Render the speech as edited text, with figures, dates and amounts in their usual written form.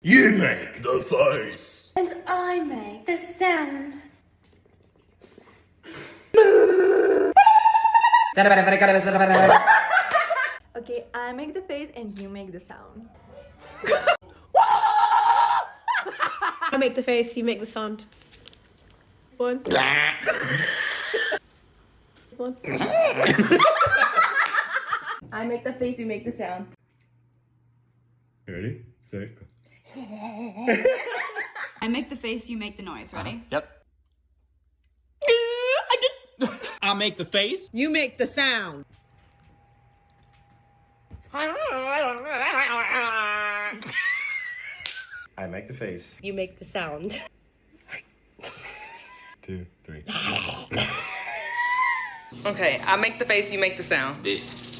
You make the face. And I make the sound. Okay, I make the face and you make the sound. I make the face, you make the sound. One. One. I make the face, you make the sound. Ready? Set, go. I make the face, you make the noise. Ready? Yep. I make the face. You make the sound. I make the face. You make the sound. 2, 3. Okay, I make the face, you make the sound. This.